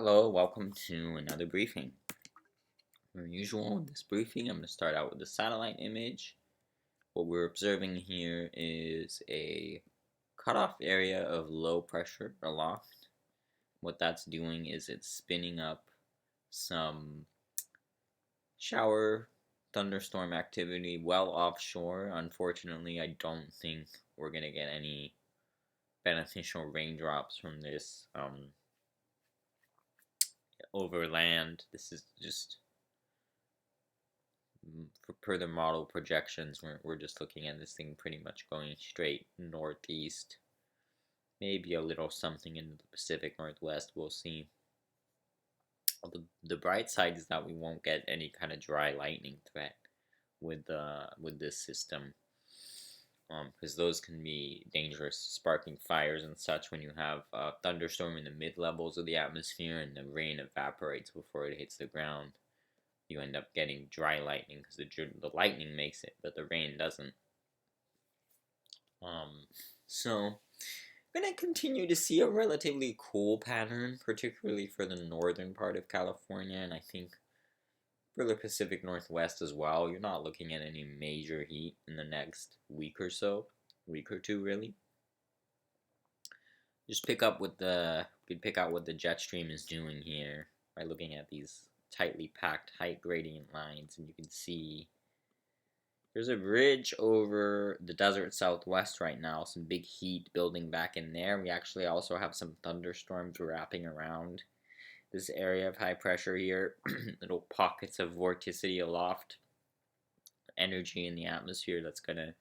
Hello, welcome to another briefing. Per usual, in this briefing, I'm going to start out with the satellite image. What we're observing here is a cutoff area of low pressure aloft. What that's doing is it's spinning up some shower thunderstorm activity well offshore. Unfortunately, I don't think we're going to get any beneficial raindrops from this over land. This is just per the model projections, we're just looking at this thing pretty much going straight northeast. Maybe a little something in the Pacific Northwest, we'll see. The bright side is that we won't get any kind of dry lightning threat with this system, because those can be dangerous, sparking fires and such when you have a thunderstorm in the mid levels of the atmosphere and the rain evaporates before it hits the ground. You end up getting dry lightning because the lightning makes it, but the rain doesn't. So we're going to continue to see a relatively cool pattern, particularly for the northern part of California, and I think for the Pacific Northwest as well. You're not looking at any major heat in the next week or so, week or two really. Just pick out what the jet stream is doing here by looking at these tightly packed height gradient lines, and you can see there's a ridge over the desert southwest right now, some big heat building back in there. We actually also have some thunderstorms wrapping around this area of high pressure here. Little pockets of vorticity aloft, energy in the atmosphere that's going to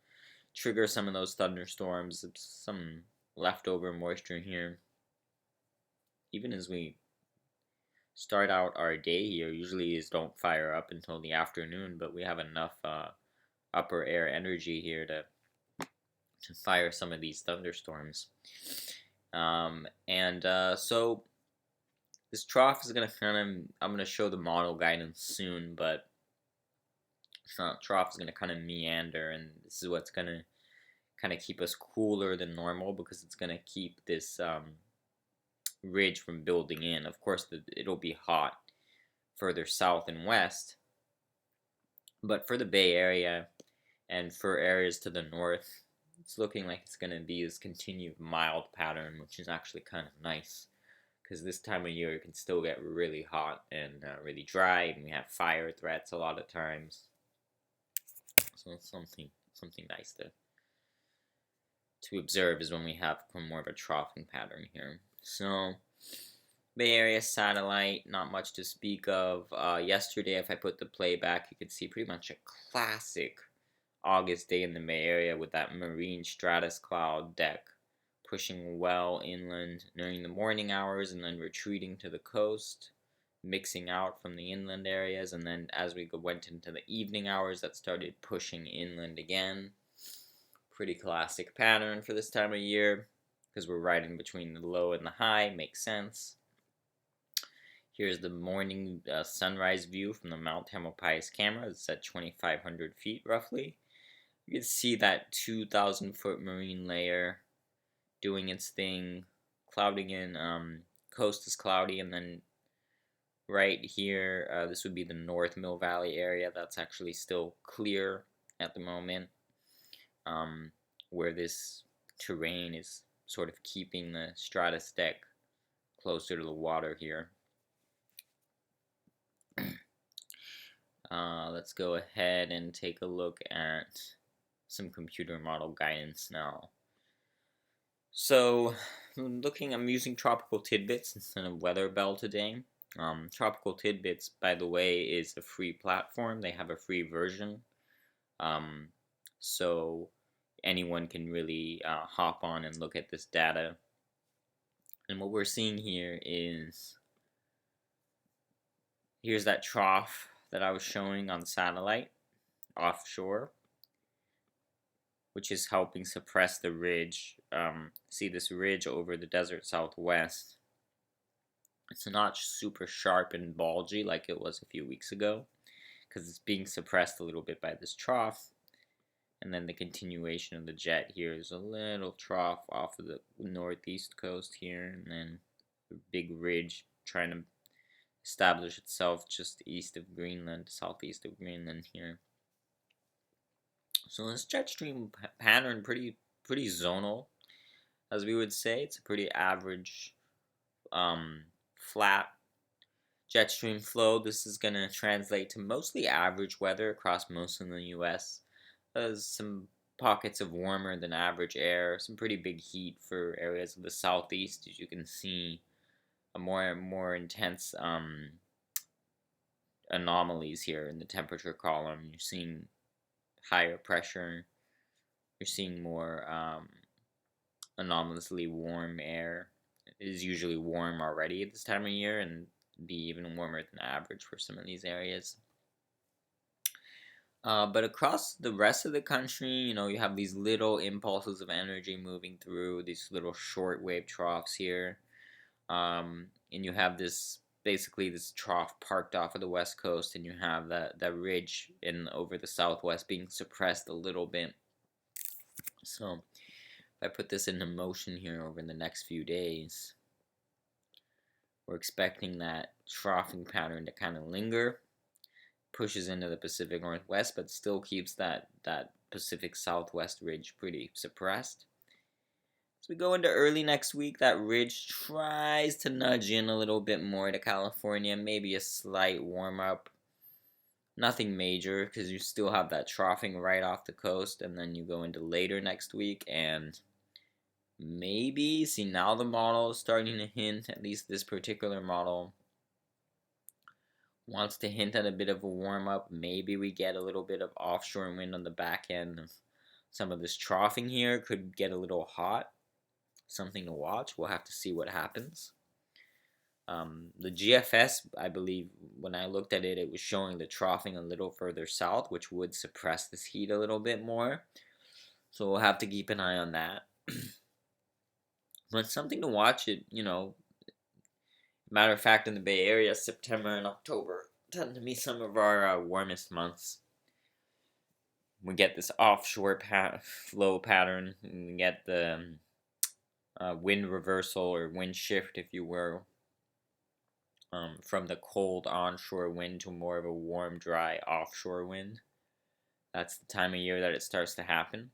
trigger some of those thunderstorms. Some leftover moisture here. Even as we start out our day here, usually is don't fire up until the afternoon, but we have enough upper air energy here to fire some of these thunderstorms. So this trough is going to I'm going to show the model guidance soon, but trough is going to kind of meander, and this is what's going to kind of keep us cooler than normal because it's going to keep this ridge from building in. Of course, it'll be hot further south and west, but for the Bay Area and for areas to the north, it's looking like it's going to be this continued mild pattern, which is actually kind of nice because this time of year it can still get really hot and really dry, and we have fire threats a lot of times. So it's something nice to observe is when we have more of a troughing pattern here. So Bay Area satellite, not much to speak of. Yesterday, if I put the playback, you could see pretty much a classic August day in the Bay Area with that marine stratus cloud deck pushing well inland during the morning hours and then retreating to the coast, mixing out from the inland areas, and then as we went into the evening hours, that started pushing inland again. Pretty classic pattern for this time of year because we're right in between the low and the high. Makes sense. Here's the morning sunrise view from the Mount Tamalpais camera. It's at 2,500 feet roughly. You can see that 2,000 foot marine layer doing its thing. Clouding in, coast is cloudy, and then right here, this would be the North Mill Valley area. That's actually still clear at the moment, where this terrain is sort of keeping the stratus deck closer to the water here. Let's go ahead and take a look at some computer model guidance now. So, I'm using Tropical Tidbits instead of Weatherbell today. Tropical Tidbits, by the way, is a free platform. They have a free version. So anyone can really hop on and look at this data. And what we're seeing here is, here's that trough that I was showing on satellite offshore, which is helping suppress the ridge. See this ridge over the desert southwest. It's not super sharp and bulgy like it was a few weeks ago because it's being suppressed a little bit by this trough. And then the continuation of the jet here is a little trough off of the northeast coast here, and then a big ridge trying to establish itself just east of Greenland, southeast of Greenland here. So this jet stream pattern pretty zonal, as we would say. It's a pretty average, flat jet stream flow. This is going to translate to mostly average weather across most of the U.S. There's some pockets of warmer than average air, some pretty big heat for areas of the southeast, as you can see. A more intense anomalies here in the temperature column. You're seeing higher pressure. You're seeing more anomalously warm air. It is usually warm already at this time of year, and be even warmer than average for some of these areas. But across the rest of the country, you have these little impulses of energy moving through these little shortwave troughs here. And you have basically this trough parked off of the west coast, and you have that ridge over the southwest being suppressed a little bit. So if I put this into motion here over the next few days, we're expecting that troughing pattern to kind of linger, pushes into the Pacific Northwest, but still keeps that Pacific Southwest ridge pretty suppressed. As we go into early next week, that ridge tries to nudge in a little bit more to California, maybe a slight warm-up. Nothing major, because you still have that troughing right off the coast, and then you go into later next week, and maybe, see, now the model is starting to hint, at least this particular model wants to hint at a bit of a warm-up. Maybe we get a little bit of offshore wind on the back end of some of this troughing here. Could get a little hot. Something to watch. We'll have to see what happens. The GFS, I believe, when I looked at it, it was showing the troughing a little further south, which would suppress this heat a little bit more. So we'll have to keep an eye on that. But something to watch, matter of fact, in the Bay Area, September and October tend to be some of our warmest months. We get this offshore flow pattern, and we get the wind reversal or wind shift, if you will, from the cold onshore wind to more of a warm, dry offshore wind. That's the time of year that it starts to happen.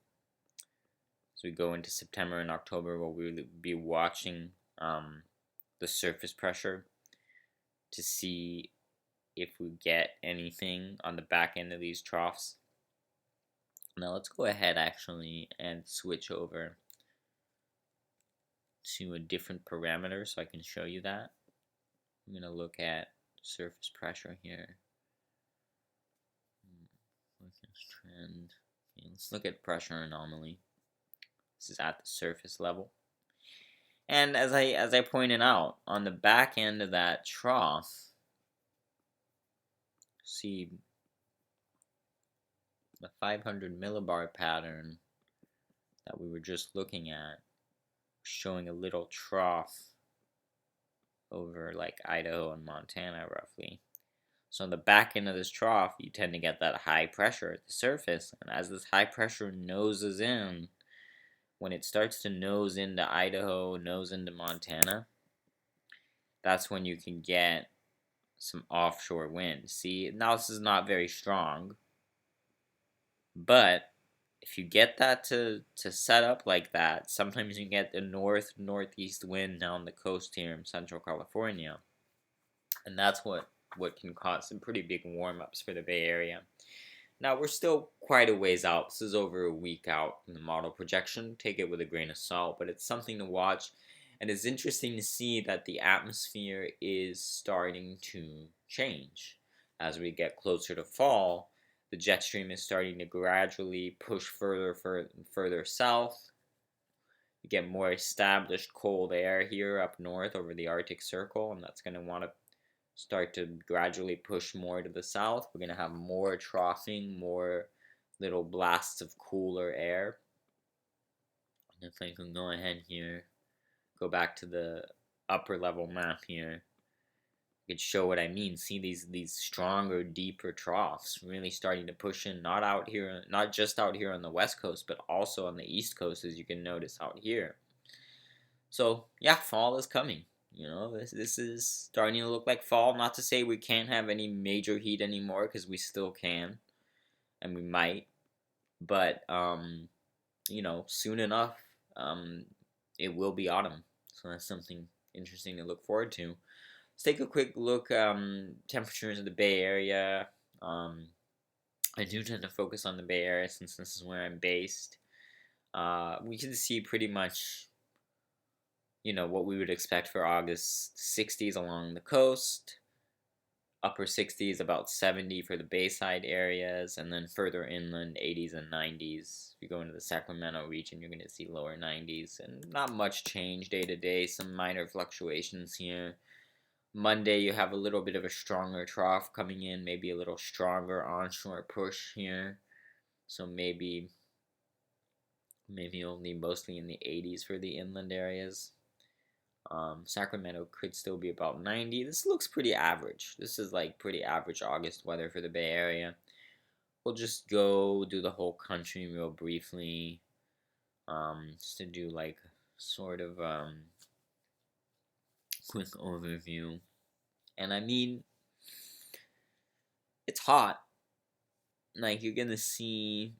So we go into September and October, where we'll be watching the surface pressure to see if we get anything on the back end of these troughs. Now let's go ahead actually and switch over to a different parameter so I can show you that. I'm going to look at surface pressure here. Trend. Okay, let's look at pressure anomaly. This is at the surface level. And as I pointed out, on the back end of that trough, see the 500 millibar pattern that we were just looking at, showing a little trough over like Idaho and Montana roughly. So on the back end of this trough, you tend to get that high pressure at the surface, and as this high pressure noses in, when it starts to nose into Idaho, nose into Montana, that's when you can get some offshore wind. See, now this is not very strong, but if you get that to set up like that, sometimes you get the northeast wind down the coast here in Central California, and that's what can cause some pretty big warm-ups for the Bay Area. Now, we're still quite a ways out. This is over a week out in the model projection. Take it with a grain of salt, but it's something to watch. And it's interesting to see that the atmosphere is starting to change. As we get closer to fall, the jet stream is starting to gradually push further south. You get more established cold air here up north over the Arctic Circle, and that's going to want to start to gradually push more to the south. We're going to have more troughing, more little blasts of cooler air. And if I can go ahead here, go back to the upper level map here, I could show what I mean. See these stronger, deeper troughs really starting to push in, not just out here on the west coast, but also on the east coast, as you can notice out here. So yeah, fall is coming. You know, this is starting to look like fall. Not to say we can't have any major heat anymore, because we still can, and we might. But you know, soon enough, um, it will be autumn. So that's something interesting to look forward to. Let's take a quick look. Temperatures in the Bay Area. Um, I do tend to focus on the Bay Area since this is where I'm based. We can see pretty much, you know, what we would expect for August. 60s along the coast, upper 60s, about 70 for the Bayside areas, and then further inland, 80s and 90s. If you go into the Sacramento region, you're going to see lower 90s, and not much change day to day, some minor fluctuations here. Monday, you have a little bit of a stronger trough coming in, maybe a little stronger onshore push here. So maybe only mostly in the 80s for the inland areas. Sacramento could still be about 90. This looks pretty average. This is like pretty average August weather for the Bay Area. We'll just go do the whole country real briefly. Just to do like sort of quick overview. And I mean, it's hot. Like, you're gonna see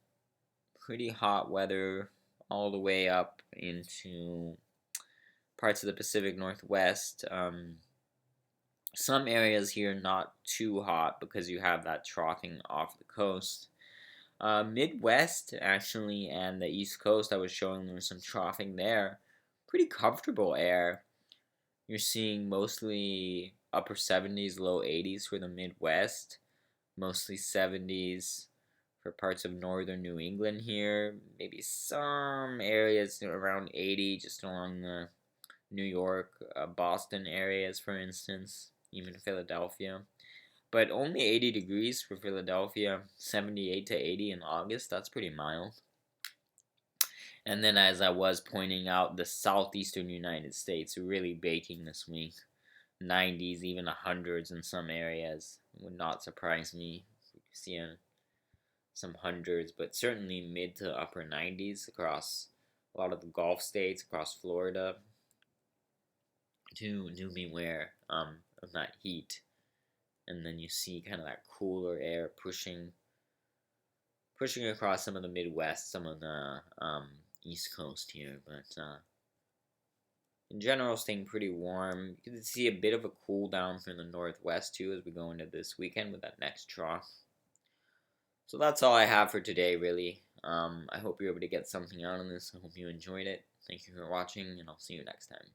pretty hot weather all the way up into parts of the Pacific Northwest. Some areas here not too hot because you have that troughing off the coast. Midwest, actually, and the East Coast, I was showing there was some troughing there. Pretty comfortable air. You're seeing mostly upper 70s, low 80s for the Midwest. Mostly 70s for parts of northern New England here. Maybe some areas around 80, just along the New York, Boston areas, for instance, even Philadelphia. But only 80 degrees for Philadelphia, 78 to 80 in August. That's pretty mild. And then, as I was pointing out, the southeastern United States really baking this week. 90s, even 100s in some areas. Would not surprise me. Seeing some hundreds, but certainly mid to upper 90s across a lot of the Gulf states, across Florida. Do beware of that heat. And then you see kind of that cooler air pushing across some of the Midwest, some of the East Coast here, but in general, staying pretty warm. You can see a bit of a cool down from the Northwest too as we go into this weekend with that next trough. So that's all I have for today, really. I hope you're able to get something out of this. I hope you enjoyed it. Thank you for watching, and I'll see you next time.